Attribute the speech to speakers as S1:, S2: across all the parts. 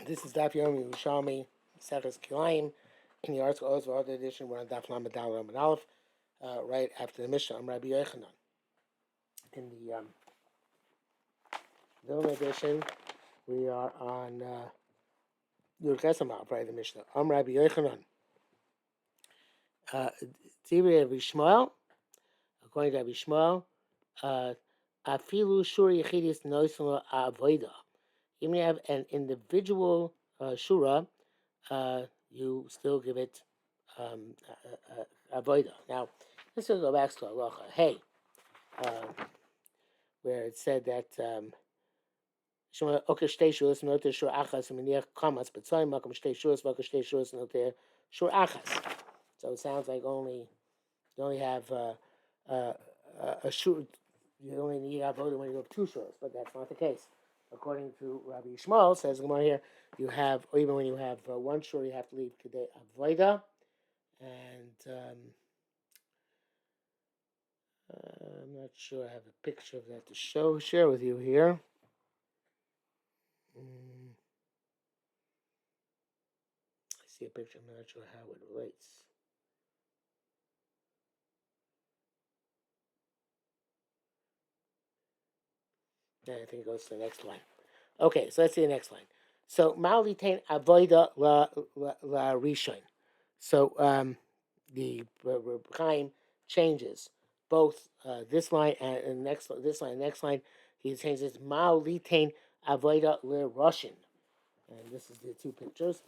S1: This is Daf Yerushalmi Kilayim. In the article, Oz edition, we're on Daf Lamed Daled Aleph, right after the Mishnah. Rabbi Yochanan. In the Vilna edition, we are on Yerushalmi, right? The Mishnah. Rabbi Yochanan. Tivri Rabbi Shmuel. According to Rabbi Shmuel, Afilu Shuri Yechidis Noisla Avoida. Even if you have an individual shura, you still give it avoida. Now, this will go back to halacha. Hey, where it said that shur achas. So it sounds like you only have a shur. You only need avoida when you have two shuras, but that's not the case. According to Rabbi Yishmael, says Gemara here, you have, or even when you have one shur, you have to leave kedei avoida, and I'm not sure I have a picture of that to share with you here. I see a picture. I'm not sure how it relates. Yeah, I think it goes to the next line. Okay, so let's see the next line. So Ma'alitain avoida la rishon. So the Chaim changes both this line and next this line and next line. He changes Ma'alitain avoida le Russian, and this is the two pictures.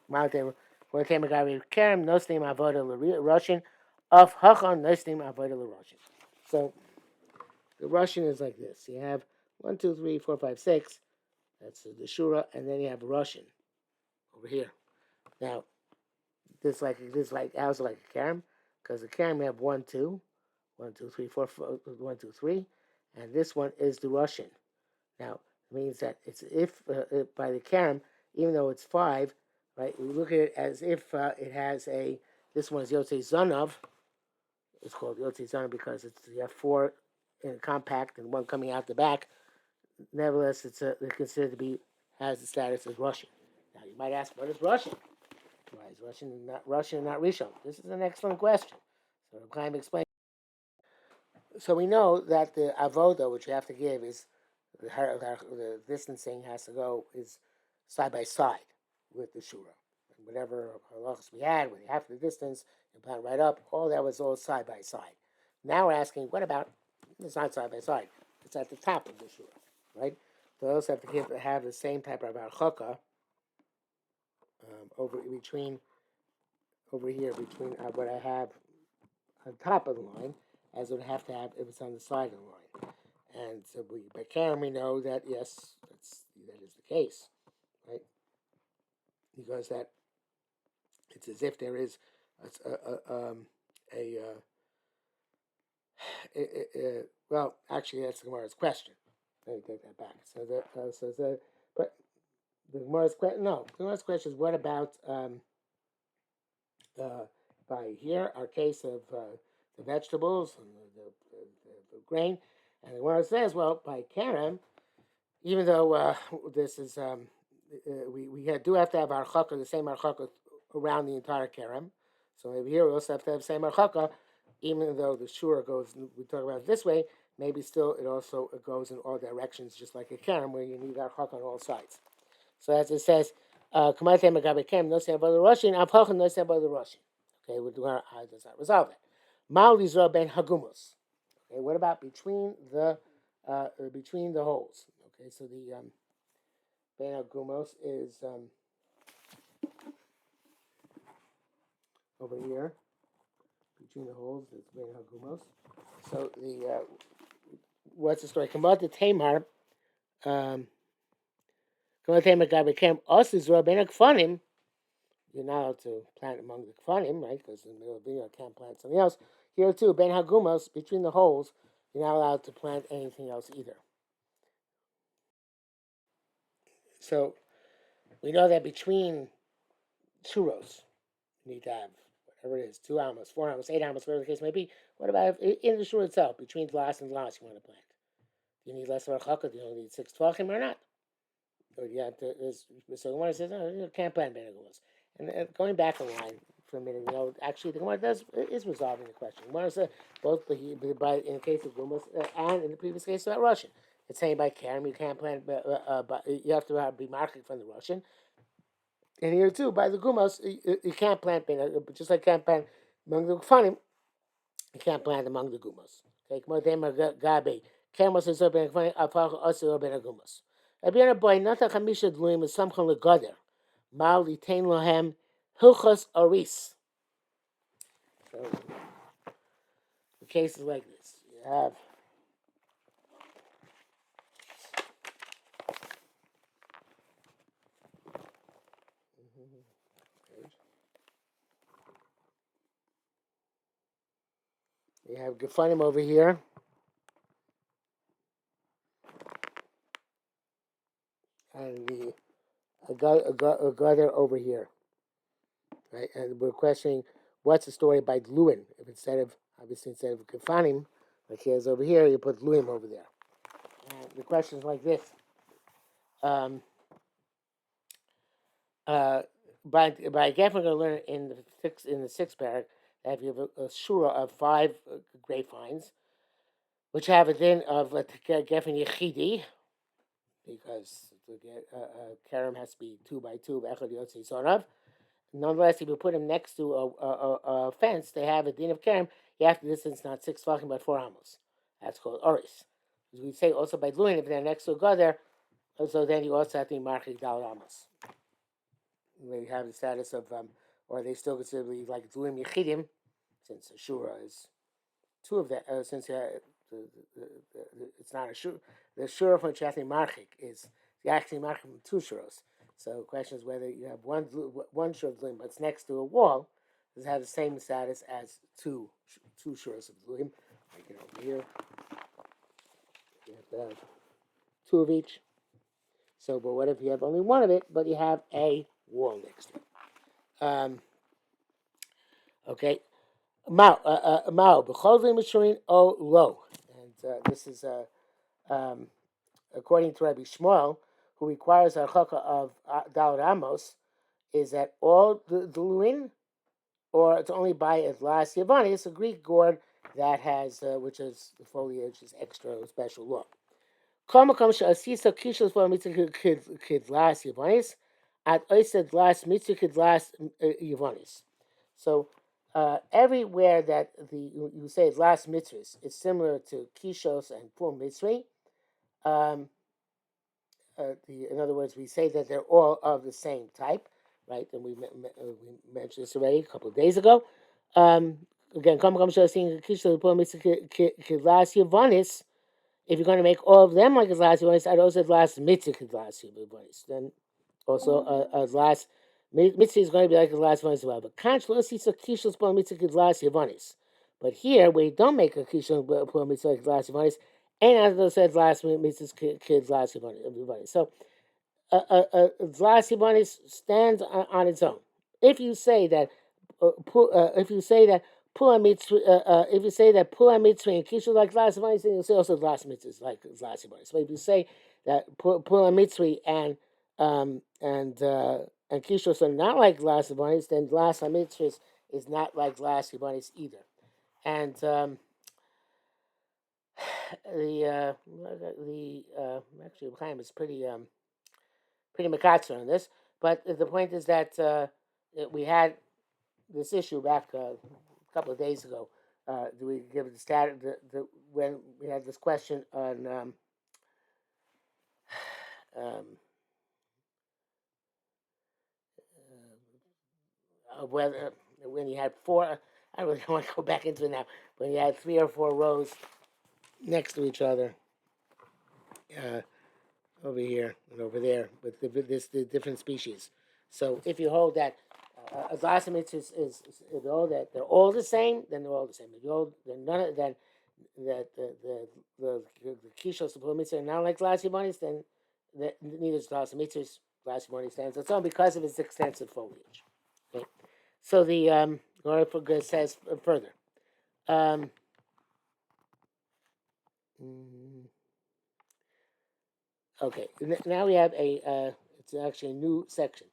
S1: Ma'alitain magavi kerem nosnim avoida le Russian, of hachon nosnim avoida le Russian. So the Russian is like this. You have 1, 2, 3, 4, 5, 6. That's the shura, and then you have Russian over here. Now, this like how's it like a karam? Because the karam you have 1, 2, 1, 2, 3, 4, 1, 2, 3, and this one is the Russian. Now, it means that it's if by the karam, even though it's 5, right? We look at it as if it has a. This one is Yotzei Zanov. It's called Yotzei Zanov because you have 4 in a compact and 1 coming out the back. Nevertheless, they're considered to be has the status as Russian. Now you might ask, what is Russian? Why is Russian and not Rishon? This is an excellent question. So I'm kind of explaining. So we know that the avoda, which you have to give, is the distancing has to go is side by side with the shura. And whatever halachas we had, when you have the distance, you plant right up, all that was all side by side. Now we're asking, what about it's not side by side? It's at the top of the shura. Right? So I also have to have the same type of archaka over here between what I have on top of the line as it would have to have if it's on the side of the line. And so by Karen we know that yes, that is the case, right? Because that it's as if there is well, actually that's the Gemara's question. Let me take that back. But the Gemara's question, no. The Gemara's question is, what about by here, our case of the vegetables and the grain, and the Gemara says, well, by Karen, even though this is we do have to have our chaka, the same archaka around the entire Karen. So maybe here we also have to have the same archaka, even though the shura goes. We talk about it this way. Maybe still it also goes in all directions, just like a karam, where you need our chak on all sides. So as it says, "Kamatei magabe karam no say about the Russian, apachan no say about the Russian." Okay, how does that resolve it? Mal lizra ben hagumos. Okay, what about between the holes? Okay, so the ben hagumos is over here between the holes. It's ben hagumos. So the what's the story? Kamad the Tamar. Kamad Tamar Gabekam us is Rabbeinu Kfanim. You're not allowed to plant among the Kfanim, right? Because in the middle of the year, I can't plant something else. Here too, Ben Hagumos, between the holes, you're not allowed to plant anything else either. So we know that between churros, you need to have whatever it is, 2 amos, 4 amos, 8 amos, whatever the case may be. What about in the shur itself, between glass and glass, you want to plant? Do you need less of a chaka? Do you only need 6 tvachim or not? you have to. So the Gemara says, no, you can't plant benagumas. And going back a line for a minute, actually the Gemara is resolving the question. The Gemara says both in the case of gumas and in the previous case about Russian. It's saying by Karen you can't plant, but you have to be marketed from the Russian. And here too, by the gumas, you can't plant just like you can't plant among the Gefanim, you can't plant among the gumas. Okay, gabe. Cameras is open afach also open gumas. Abiyana boy nata chamisha dluim is samchon legader. Mal litain lohem hilchos oris. So the case is like this. You have Gefanim over here. And the Agadar over here, right? And we're questioning what's the story by Dluin. If instead of Gefanim, like he has over here, you put Dluim over there. And the question is like this: um, by Geffen, we're going to learn in the sixth parak that if you have a shura of 5 grapevines, which have a din of Geffen Yechidi, because the Kerem has to be 2 by 2 of Echad Yotzi Sonav. Nonetheless, if you put them next to a fence, they have a din of Kerem. You have to distance not 6 fucking but 4 amos. That's called Oris. As we say also by Dluin, if they're next to a Gader, so then you also have to be marking Dal Amos. They have the status of, or they still consider like Dluim Yechidim, since Ashura is 2 of that, since it's not a Shura. The Shura from Chatham Marchik is actually Marchik from 2 Shuros. So the question is whether you have one Shur of Dluim, but it's next to a wall, does it have the same status as two Shuros of Dluim? Like over here, you have to have 2 of each. So, but what if you have only 1 of it, but you have a wall next to it? Okay. Mao, b'chol v'mishurin o lo. And this is according to Rabbi Shmuel, who requires a chaka of Dal Ramos, is that all the Luin, or it's only by Atlas Yavani. It's a Greek gourd that has, which is the foliage is extra special look. Kama comes to Asisa Kishos for Mitzvah Kidlas Yavanis, at Oised Las Mitzvah Kidlas Yavanis. So everywhere that you say last mitzvahs is similar to Kishos and Pur Mitzvah. In other words, we say that they're all of the same type, right? And we mentioned this already a couple of days ago. Again, if you're going to make all of them like Glas Yavanis, I'd also last mitzvah Glas Yavanis. Then also last mitzvah is going to be like Glas Yavanis as well. But But here, we don't make a kishon mitzvah like Glas Yavanis, and as I said, last mitzvah Glas Yavanis. So Glas Yavanis stands on its own. If you say that if you say that Pula Mitzvah, if you say that Pula Mitzvah and Kishu like Glas Yavanis, then you say also Glas Mitzvah like Glas Yavanis. But if you say that Pula Mitzvah and Kishus are not like Glas Yavanis, then Glas Mitzvah is not like Glas Yavanis either. And actually Chaim is pretty makatzer on this, but the point is that we had this issue back a couple of days ago. Do we give the status when we had this question on whether when you had 4, I really don't want to go back into it now. When you had 3 or 4 rows next to each other, over here and over there, with the different species. So if you hold that Azlasimits is all that they're all the same, then they're all the same. If you hold none of then that the kishos the mitzvah are not like Glasibonis, then neither is Glasimitzus. Glasibonis stands on its own because of its extensive foliage. Okay, so the Lord says further. Okay, now we have it's actually a new section.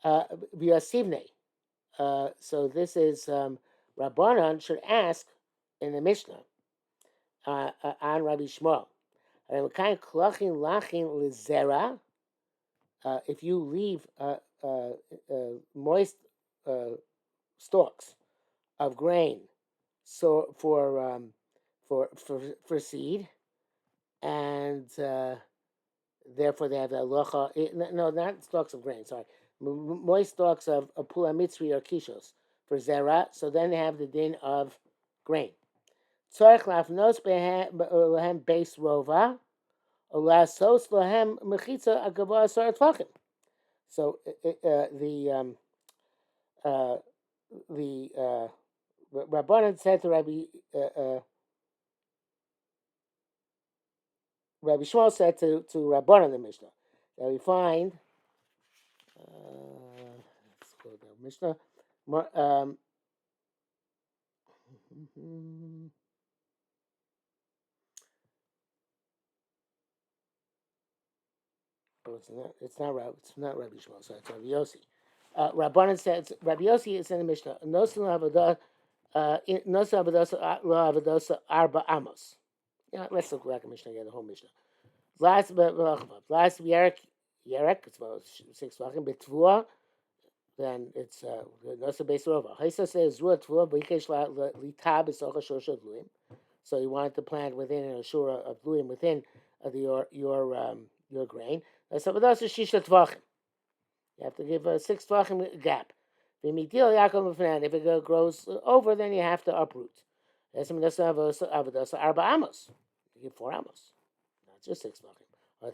S1: V'yasivne. So this is Rabbanan should ask in the Mishnah on Rabbi Shmuel. If you leave moist stalks of grain, so for seed, and therefore they have the halacha. No, not stalks of grain. Sorry, moist stalks of pula mitzri or kishos for zera. So then they have the din of grain. Tzarich lafnos lehem beis rova, lasos lehem mechitza agava asar tvachim. So the Rabbanan said to Rabbi Shmuel said to Rabbanan in the Mishnah that we find. Let's go to Mishnah. It's not Rabbi Shmuel. So it's Rabbi Yossi. Rabbanan says Rabbi Yossi is in the Mishnah. Nosin la'avadosa arba amos. Let's look back at Mishnah again. The whole Mishnah. Last Yerek. It's about 6 fucking betvua. Then it's nosa beis rova. Haisa says ruah tvua b'ikesh litab esocha shosha bluim. So you wanted to plant within an ashura of bluim within your grain. So that's a shisha tvachim. You have to give a 6 tvachim gap. If it grows over, then you have to uproot. That's arba amos. You give 4 amos, not just 6 tvachim. You're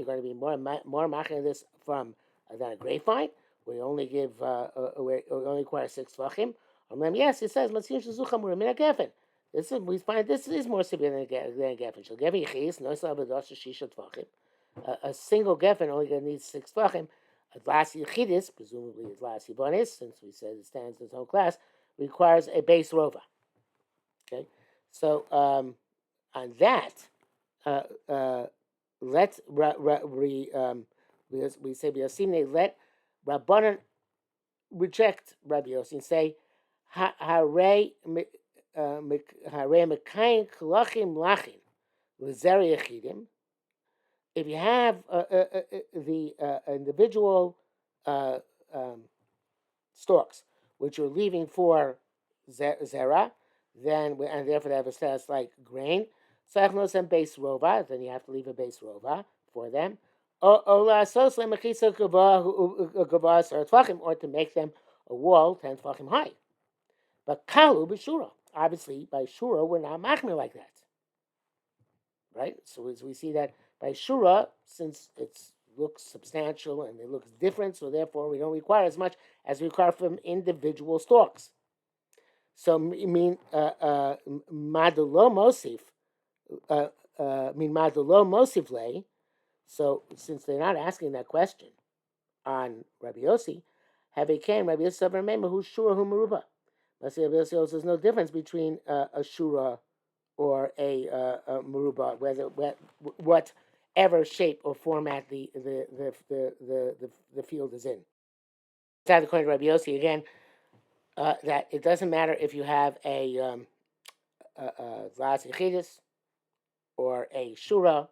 S1: going to be more maching this from than a grapevine. We only give we only require 6 tvachim. Yes, it says we find this is more severe than a geffen. A single geffen only needs 6 tvachim. A glass yichidis, presumably a glass yibonis, since we said it stands in its own class, requires a base rova. Okay, so on that, let we say let Rabbanan reject Rabbi Yossi and say hare mekayin klachim lachin l'zeri yechidim. If you have the individual stalks which you're leaving for zera, then and therefore they have a status like grain. Sachnos and base rova, then you have to leave a base rova for them. Or to make them a wall 10 tefachim high. But kalu b'shura. Obviously, by shura, we're not machmir like that. Right? So as we see that by shura, since it looks substantial and it looks different, so therefore we don't require as much as we require from individual stalks. So I mean madulo mosif. Madulo mosif lay. So since they're not asking that question on Rabbi Yossi, have a can Rabbi Yossi remember who's shura who maruba. Rabbi Yossi there's no difference between a shura or a maruba, whatever shape or format the field is in. According to Rabbi Yossi again, that it doesn't matter if you have a Zlas Yechidis or a Shura,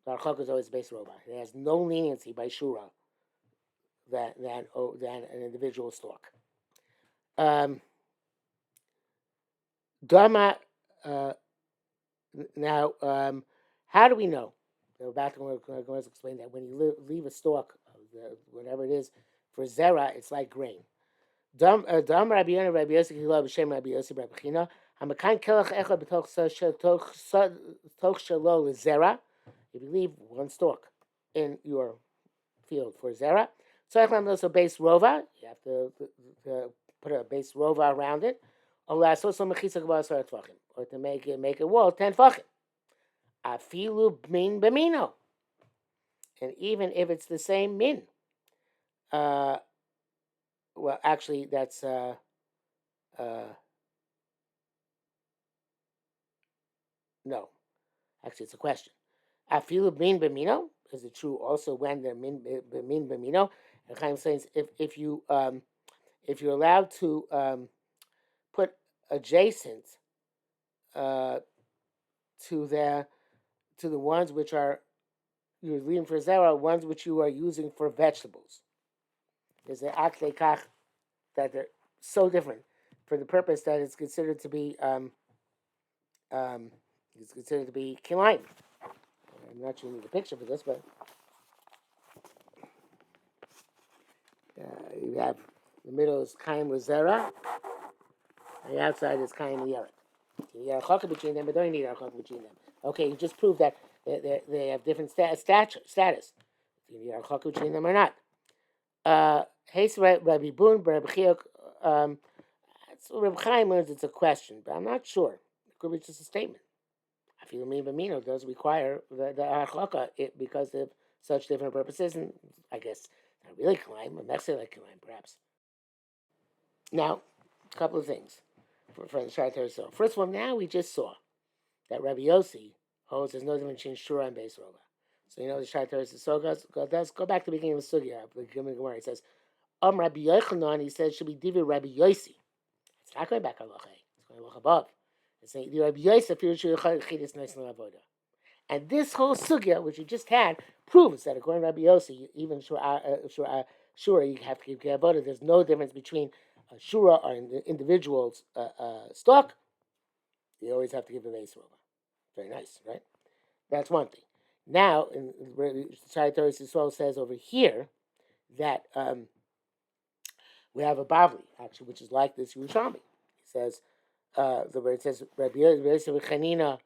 S1: the Archok is always based robot. It has no leniency by Shura than an individual stalk. Dharma, now, how do we know? We're going to explain that when you leave a stalk, whatever it is, for Zera, it's like grain. Dam Rabbi Yonah Rabbi Yossi Kilayim b'shem Rabbi Yossi Rabbi China. Hamakan kelach echad b'toch shelo l'zera. If you leave one stalk in your field for zera, tzarich lam a base rova. You have to put a base rova around it. Or to make a wall 10 tefachim. Afilu min b'mino. And even if it's the same min. Well, actually, that's no. Actually, it's a question. Afilu min b'mino. Is it true also when they're min b'mino? And Chaim says if you're allowed to put adjacent uh, to the ones which are you're leaving for zera, ones which you are using for vegetables. There's an akle kach that they're so different for the purpose that it's considered to be um, kilayim. I'm not showing you the picture for this, but you have the middle is kaim with zera, and the outside is kaim with yerek. You need arachaka between them, but don't need arachaka between them. Okay, you just proved that they have different status. Do you need arachaka between them or not? Heis Rabbi Bun, Rabbi Chiok. So Rabbi Chaim learns it's a question, but I'm not sure. It could be just a statement. I feel me, Bamino does require the arachaka because of such different purposes, and I guess not really Kilayim, but Mechse like Kilayim, perhaps. Now, a couple of things for the Shai Torah. So, first one, now we just saw that Rabbi Yossi holds there's no difference between Shura and Beis Rova. So, the Shai Torah so go back to the beginning of the Sugya, the Gemara. He says, Rabbi Yochanan, he says, should be Divi Rabbi Yossi. It's not going back on Lochei. It's going Loch above. It's saying, Rabbi Yossi, and this whole sugya, which you just had, proves that according to Rabbi Yossi, even Shura, you have to keep Avoda. There's no difference between a Shura or an individual's stock. You always have to give a Beis Rova. Very nice, right? That's one thing. Now, Shai Torah Yisrael says over here that we have a Bavli, actually, which is like this Yerushalmi. He says, it says, Rabbi Yossi Chanina,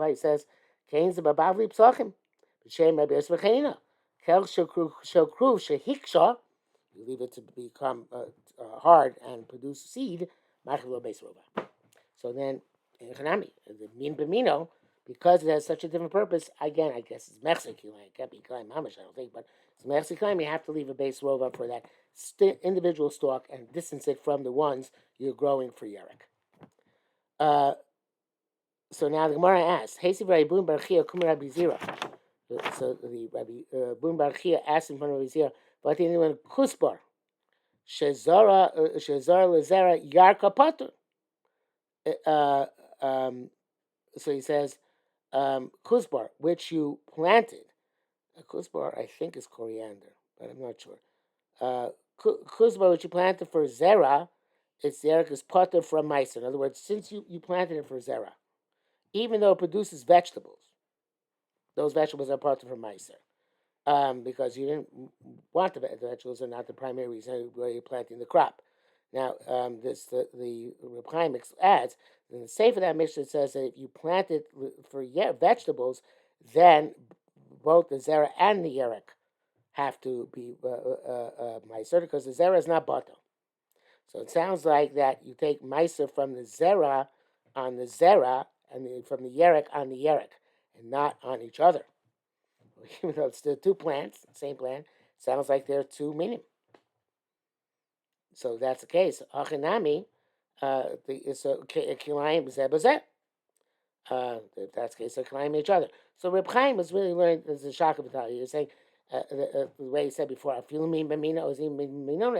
S1: he says, Kain's the Babavli Psachim, B'Shem Rabbi Yosef Chanina. Kel Shokru Shehiksha, you leave it to become hard and produce seed, Machilo Beis Rova. So then, Hanami, the Min B'Mino, because it has such a different purpose, again, I guess it's Mexican, it can't be Kilayim Mamish, I don't think, but it's Mexican, you have to leave a Beis Rova for that individual stalk and distance it from the ones you're growing for Yerek. So now the Gemara asks, Hesi Rabbi Bun Bar Chia Kum Rabbi Zira. So the Rabbi Bun Bar Chia asked in front of Rabbi Zira, but the anyone Kusbar Shezara Lezera Yarka Pater. So he says, Kusbar, which you planted. Kusbar, I think, is coriander, but I'm not sure. Kuzma, which you planted for zera, its zera is potter from meiser. In other words, since you planted it for zera, even though it produces vegetables, those vegetables are potter from meiser, because you didn't want the vegetables are not the primary reason why you're planting the crop. Now, the Reb Chaim adds in the Sefer that Mishnah says that if you plant it for vegetables, then both the zera and the yerek have to be meiser because the zera is not batel. So it sounds like that you take meiser from the zera on the zera and from the yerek on the yerek, and not on each other. Even though it's the two plants, same plant, sounds like there are two minim. So that's the case. Achinami, it's a kilayim zebazet. If that's the case, they're kilayim each other. So Reb Chaim was really learning as a shaka b'tal. He was saying the way he said before, I feel me b'mino is even b'mino.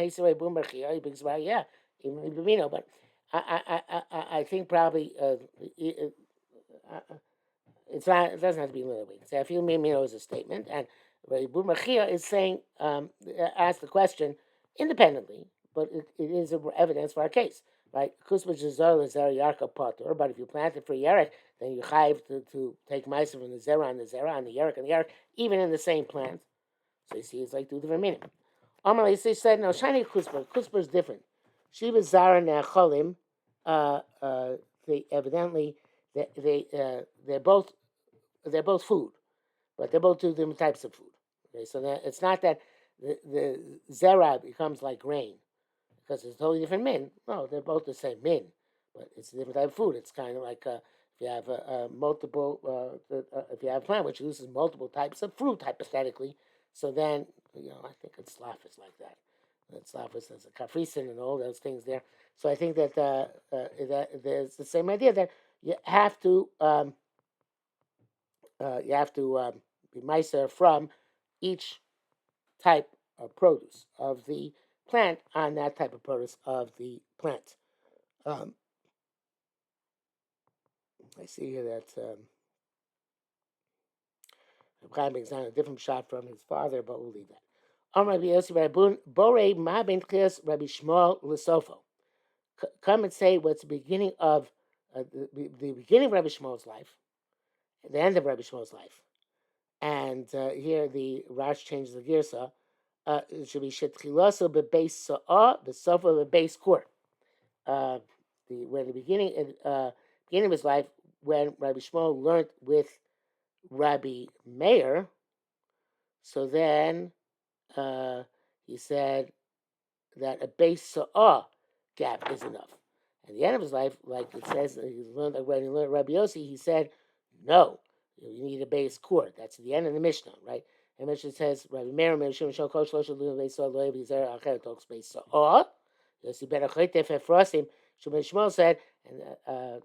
S1: He said boom b'chia. He thinks about even b'mino. But I think probably it's not. It doesn't have to be literally. So I feel me b'mino is a statement, and boom b'chia is saying ask the question independently, but it is evidence for our case. Right? Kusma Jazar is Yarka Potter, but if you plant it for Yerek, then you have to take meiser from the zera and the Yerek and the Yerek, even in the same plant. So you see, it's like two different meanings. Amalei said, no, shiny Kusma. Kusma is different. Shiva Zara Ne'acholim, they evidently, they're both food, but they're both two different types of food. Okay, so that, it's not that the zera becomes like grain, because it's a totally different min. No, they're both the same min, but it's a different type of food. It's kind of like if you have if you have a plant which uses multiple types of fruit, hypothetically, so then I think it's slaf is like that. That's obvious as a Kafrisin and all those things there. So I think that there's the same idea that you have to be miser from each type of produce of the plant on that type of produce of the plant. Um, I see here that Chaim is on a different shot from his father, but we'll leave that. Rabbi Yossi Rabbi Borei Mahabin Tchias Rabbi Shmuel Lesofo. Come and say what's the beginning of the beginning of Rabbi Shmuel's life, the end of Rabbi Shmuel's life, and here the Rash changes the girsa. It should be Shetchiloso bebeis Sa'ah besofa bebeis Kur. When the beginning of his life, when Rabbi Shmuel learned with Rabbi Meir, so then he said that a base sa'ah gap is enough. At the end of his life, like it says, when he learned Rabbi Yossi, he said, no, you need a base core. That's the end of the Mishnah, right? And the Mishnah says, Rabbi Meir, Shimon Shal Kosh Lo Shalu Base Sa'ah Lo Yevi Zer Acher Talks Base Sa'ah. Yossi Ben Achoytef Efrasim. Shimon Shmuel said, and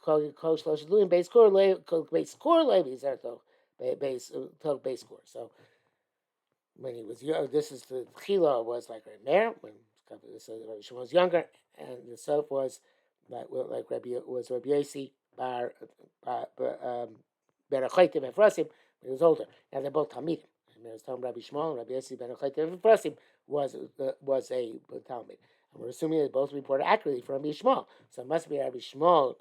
S1: Kosh Lo Shalu Base Core Base Core Lo Yevi Zer Talk Base Core. So when he was young, this is the Chila was like Rabbi Meir, when Rabbi Shimon was younger, and the Soph was like Rabbi Yossi Bar Berachaytim Efrasim when he was older. Now they're both Talmidim. And there's Talmud Rabbi Shmuel and Rabbi Yossi Berachaytim Efrasim was a Talmud. And we're assuming they both reported accurately from Rabbi Shmuel. So it must be Rabbi Shmuel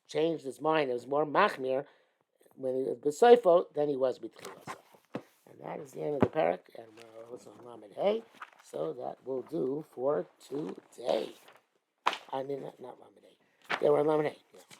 S1: changed his mind. It was more Machmir when he was B'Seifo than he was B'Tchilas. And that is the end of the parak, and we're also on Lamed Hey, so that will do for today. I mean, not Lamed Hey. Yeah, we're on Lamed Hey. Yeah.